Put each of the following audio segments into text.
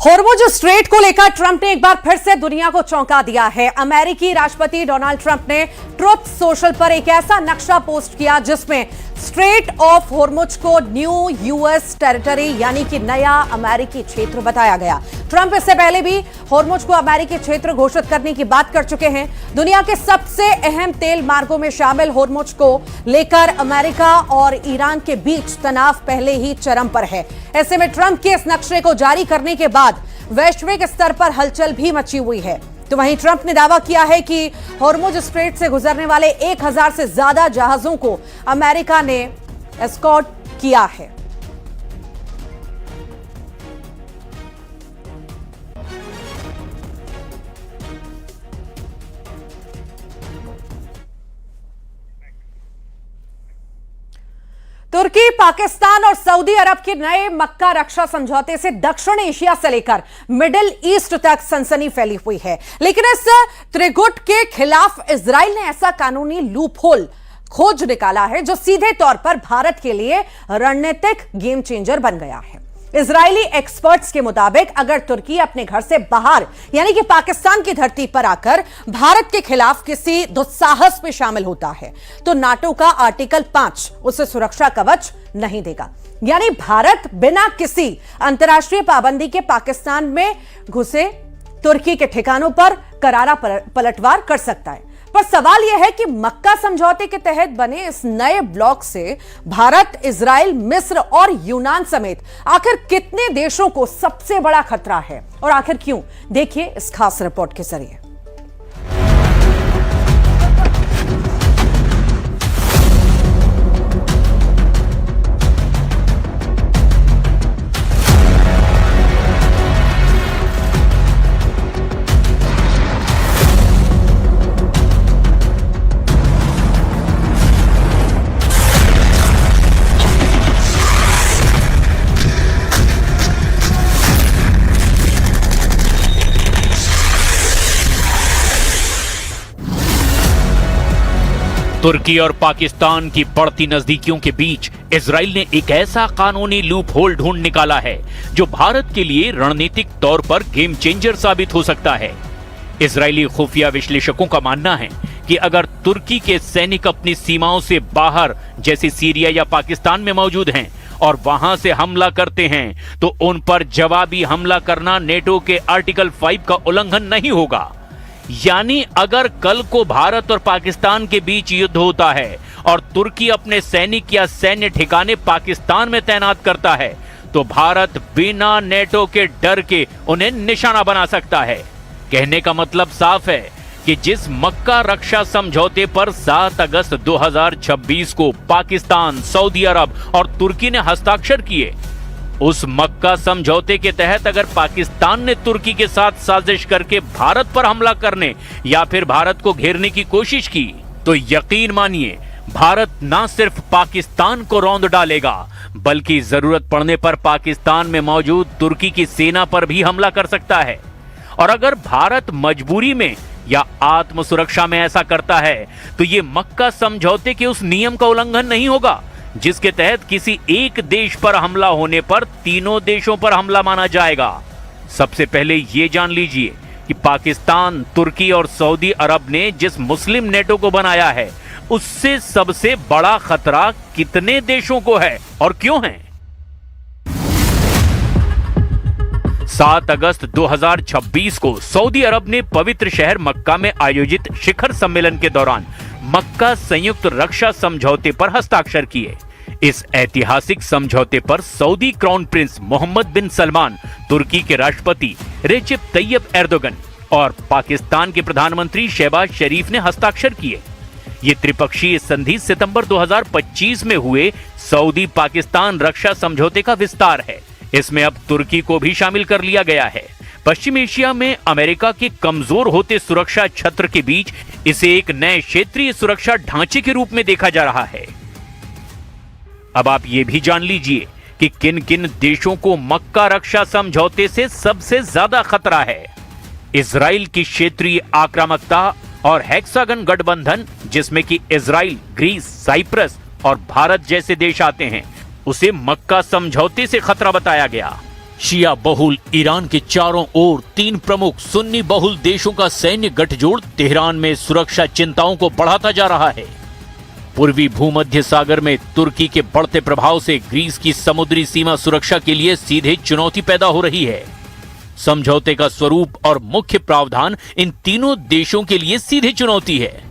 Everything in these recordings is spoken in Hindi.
होर्मुज स्ट्रेट को लेकर ट्रंप ने एक बार फिर से दुनिया को चौंका दिया है। अमेरिकी राष्ट्रपति डोनाल्ड ट्रंप ने ट्रुथ सोशल पर एक ऐसा नक्शा पोस्ट किया जिसमें स्ट्रेट ऑफ होर्मुज को न्यू यूएस टेरिटरी यानी कि नया अमेरिकी क्षेत्र बताया गया। ट्रंप इससे पहले भी होर्मुज को अमेरिकी क्षेत्र घोषित करने की बात कर चुके हैं। दुनिया के सबसे अहम तेल मार्गों में शामिल होर्मुज को लेकर अमेरिका और ईरान के बीच तनाव पहले ही चरम पर है। ऐसे में ट्रंप के इस नक्शे को जारी करने के बाद वैश्विक स्तर पर हलचल भी मची हुई है। तो वहीं ट्रंप ने दावा किया है कि होर्मुज स्ट्रेट से गुजरने वाले 1000 से ज्यादा जहाजों को अमेरिका ने एस्कॉर्ट किया है। तुर्की, पाकिस्तान और सऊदी अरब के नए मक्का रक्षा समझौते से दक्षिण एशिया से लेकर मिडिल ईस्ट तक सनसनी फैली हुई है। लेकिन इस त्रिगुट के खिलाफ इजराइल ने ऐसा कानूनी लूपहोल खोज निकाला है जो सीधे तौर पर भारत के लिए रणनीतिक गेम चेंजर बन गया है। इजरायली एक्सपर्ट्स के मुताबिक अगर तुर्की अपने घर से बाहर यानी कि पाकिस्तान की धरती पर आकर भारत के खिलाफ किसी दुस्साहस में शामिल होता है तो नाटो का आर्टिकल 5 उसे सुरक्षा कवच नहीं देगा। यानी भारत बिना किसी अंतर्राष्ट्रीय पाबंदी के पाकिस्तान में घुसे तुर्की के ठिकानों पर करारा पलटवार कर सकता है। पर सवाल यह है कि मक्का समझौते के तहत बने इस नए ब्लॉक से भारत, इजराइल, मिस्र और यूनान समेत आखिर कितने देशों को सबसे बड़ा खतरा है और आखिर क्यों? देखिए इस खास रिपोर्ट के जरिए। तुर्की और पाकिस्तान की बढ़ती नजदीकियों के बीच इजराइल ने एक ऐसा कानूनी लूप होल ढूंढ निकाला है जो भारत के लिए रणनीतिक तौर पर गेम चेंजर साबित हो सकता है। इजरायली खुफिया विश्लेषकों का मानना है कि अगर तुर्की के सैनिक अपनी सीमाओं से बाहर जैसे सीरिया या पाकिस्तान में मौजूद हैं और वहां से हमला करते हैं तो उन पर जवाबी हमला करना नेटो के आर्टिकल 5 का उल्लंघन नहीं होगा। यानी अगर कल को भारत और पाकिस्तान के बीच युद्ध होता है और तुर्की अपने सैनिक या सैन्य ठिकाने पाकिस्तान में तैनात करता है तो भारत बिना नेटो के डर के उन्हें निशाना बना सकता है। कहने का मतलब साफ है कि जिस मक्का रक्षा समझौते पर 7 अगस्त 2026 को पाकिस्तान, सऊदी अरब और तुर्की ने हस्ताक्षर किए, उस मक्का समझौते के तहत अगर पाकिस्तान ने तुर्की के साथ साजिश करके भारत पर हमला करने या फिर भारत को घेरने की कोशिश की तो यकीन मानिए भारत न सिर्फ पाकिस्तान को रौंद डालेगा बल्कि जरूरत पड़ने पर पाकिस्तान में मौजूद तुर्की की सेना पर भी हमला कर सकता है। और अगर भारत मजबूरी में या आत्म सुरक्षा में ऐसा करता है तो ये मक्का समझौते के उस नियम का उल्लंघन नहीं होगा जिसके तहत किसी एक देश पर हमला होने पर तीनों देशों पर हमला माना जाएगा। सबसे पहले ये जान लीजिए कि पाकिस्तान, तुर्की और सऊदी अरब ने जिस मुस्लिम नेटो को बनाया है उससे सबसे बड़ा खतरा कितने देशों को है और क्यों है। 7 अगस्त 2026 को सऊदी अरब ने पवित्र शहर मक्का में आयोजित शिखर सम्मेलन के दौरान मक्का संयुक्त रक्षा समझौते पर हस्ताक्षर किए। इस ऐतिहासिक समझौते पर सऊदी क्राउन प्रिंस मोहम्मद बिन सलमान, तुर्की के राष्ट्रपति रेसिप तैयब एर्दोगन और पाकिस्तान के प्रधानमंत्री शहबाज शरीफ ने हस्ताक्षर किए। ये त्रिपक्षीय संधि सितंबर 2025 में हुए सऊदी पाकिस्तान रक्षा समझौते का विस्तार है। इसमें अब तुर्की को भी शामिल कर लिया गया है। पश्चिम एशिया में अमेरिका के कमजोर होते सुरक्षा छत्र के बीच इसे एक नए क्षेत्रीय सुरक्षा ढांचे के रूप में देखा जा रहा है। अब आप ये भी जान लीजिए कि किन किन देशों को मक्का रक्षा समझौते से सबसे ज्यादा खतरा है। इजराइल की क्षेत्रीय आक्रामकता और हेक्सागन गठबंधन जिसमें कि इजराइल, ग्रीस, साइप्रस और भारत जैसे देश आते हैं, उसे मक्का समझौते से खतरा बताया गया। शिया बहुल ईरान के चारों ओर 3 प्रमुख सुन्नी बहुल देशों का सैन्य गठजोड़ तेहरान में सुरक्षा चिंताओं को बढ़ाता जा रहा है। पूर्वी भूमध्य सागर में तुर्की के बढ़ते प्रभाव से ग्रीस की समुद्री सीमा सुरक्षा के लिए सीधे चुनौती पैदा हो रही है। समझौते का स्वरूप और मुख्य प्रावधान इन तीनों देशों के लिए सीधे चुनौती है।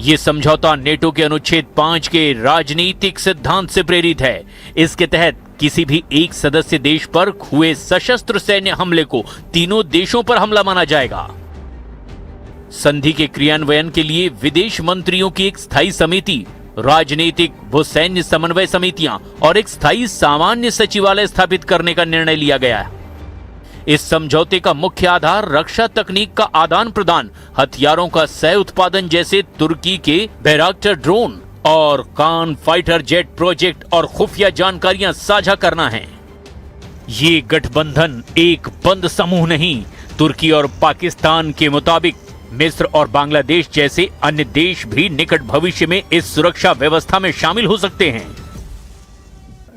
ये समझौता नेटो के अनुच्छेद 5 के राजनीतिक सिद्धांत से प्रेरित है। इसके तहत किसी भी एक सदस्य देश पर हुए सशस्त्र सैन्य हमले को तीनों देशों पर हमला माना जाएगा। संधि के क्रियान्वयन के लिए विदेश मंत्रियों की एक स्थायी समिति, राजनीतिक व सैन्य समन्वय समितियां और एक स्थायी सामान्य सचिवालय स्थापित करने का निर्णय लिया गया है। इस समझौते का मुख्य आधार रक्षा तकनीक का आदान प्रदान, हथियारों का सह उत्पादन जैसे तुर्की के बैराक्टर ड्रोन और कान फाइटर जेट प्रोजेक्ट और खुफिया जानकारियां साझा करना है। ये गठबंधन एक बंद समूह नहीं, तुर्की और पाकिस्तान के मुताबिक मिस्र और बांग्लादेश जैसे अन्य देश भी निकट भविष्य में इस सुरक्षा व्यवस्था में शामिल हो सकते हैं।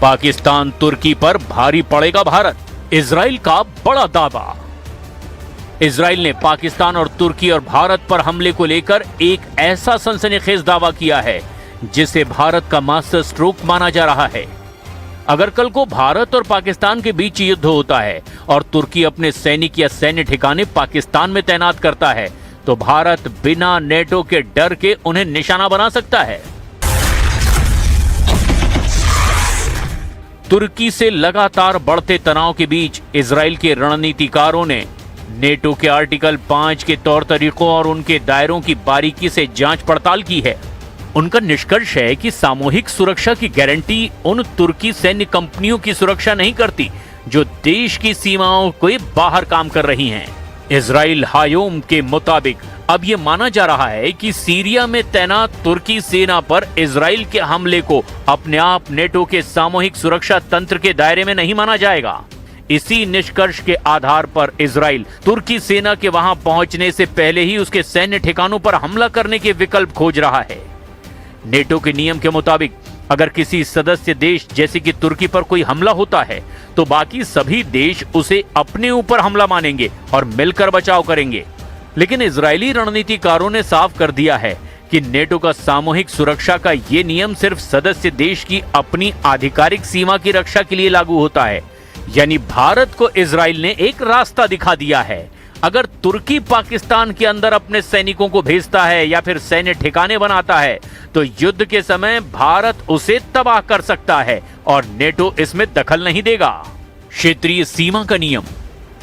पाकिस्तान तुर्की पर भारी पड़ेगा भारत, इजराइल का बड़ा दावा। इजराइल ने पाकिस्तान और तुर्की और भारत पर हमले को लेकर एक ऐसा सनसनीखेज दावा किया है जिसे भारत का मास्टर स्ट्रोक माना जा रहा है। अगर कल को भारत और पाकिस्तान के बीच युद्ध होता है और तुर्की अपने सैनिक या सैन्य ठिकाने पाकिस्तान में तैनात करता है तो भारत बिना नेटो के डर के उन्हें निशाना बना सकता है। तुर्की से लगातार बढ़ते तनाव के बीच इजराइल के रणनीतिकारों ने नेटो के आर्टिकल 5 के तौर तरीकों और उनके दायरों की बारीकी से जांच पड़ताल की है। उनका निष्कर्ष है कि सामूहिक सुरक्षा की गारंटी उन तुर्की सैन्य कंपनियों की सुरक्षा नहीं करती जो देश की सीमाओं के बाहर काम कर रही हैं। इजराइल हायोम के मुताबिक अब यह माना जा रहा है कि सीरिया में तैनात तुर्की सेना पर इजराइल के हमले को अपने आप नेटो के सामूहिक सुरक्षा तंत्र के दायरे में नहीं माना जाएगा। इसी निष्कर्ष के आधार पर इजराइल तुर्की सेना के वहां पहुंचने से पहले ही उसके सैन्य ठिकानों पर हमला करने के विकल्प खोज रहा है। नेटो के नियम के मुताबिक अगर किसी सदस्य देश जैसे कि तुर्की पर कोई हमला होता है तो बाकी सभी देश उसे अपने ऊपर हमला मानेंगे और मिलकर बचाव करेंगे। लेकिन इजरायली रणनीतिकारों ने साफ कर दिया है कि नेटो का सामूहिक सुरक्षा का ये नियम सिर्फ सदस्य देश की अपनी आधिकारिक सीमा की रक्षा के लिए लागू होता है। यानी भारत को इजराइल ने एक रास्ता दिखा दिया है। अगर तुर्की पाकिस्तान के अंदर अपने सैनिकों को भेजता है या फिर सैन्य ठिकाने बनाता है तो युद्ध के समय भारत उसे तबाह कर सकता है और नेटो इसमें दखल नहीं देगा। क्षेत्रीय सीमा का नियम।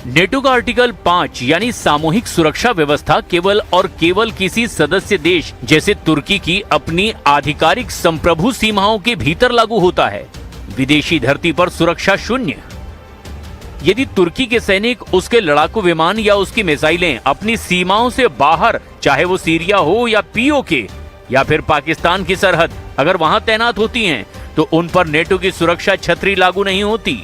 नेटो का आर्टिकल 5 यानी सामूहिक सुरक्षा व्यवस्था केवल और केवल किसी सदस्य देश जैसे तुर्की की अपनी आधिकारिक संप्रभु सीमाओं के भीतर लागू होता है। विदेशी धरती पर सुरक्षा शून्य। यदि तुर्की के सैनिक, उसके लड़ाकू विमान या उसकी मिसाइलें अपनी सीमाओं से बाहर, चाहे वो सीरिया हो या पीओके या फिर पाकिस्तान की सरहद, अगर वहां तैनात होती हैं तो उन पर नेटो की सुरक्षा छतरी लागू नहीं होती।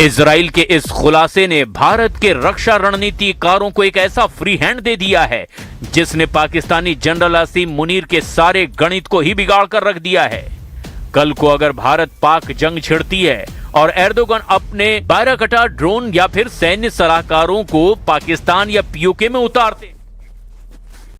इजराइल के इस खुलासे ने भारत के रक्षा रणनीतिकारों को एक ऐसा फ्री हैंड दे दिया है जिसने पाकिस्तानी जनरल आसिम मुनीर के सारे गणित को ही बिगाड़ कर रख दिया है। कल को अगर भारत पाक जंग छिड़ती है और एर्दोगन अपने बायराक्टार ड्रोन या फिर सैन्य सलाहकारों को पाकिस्तान या पीओके में उतारते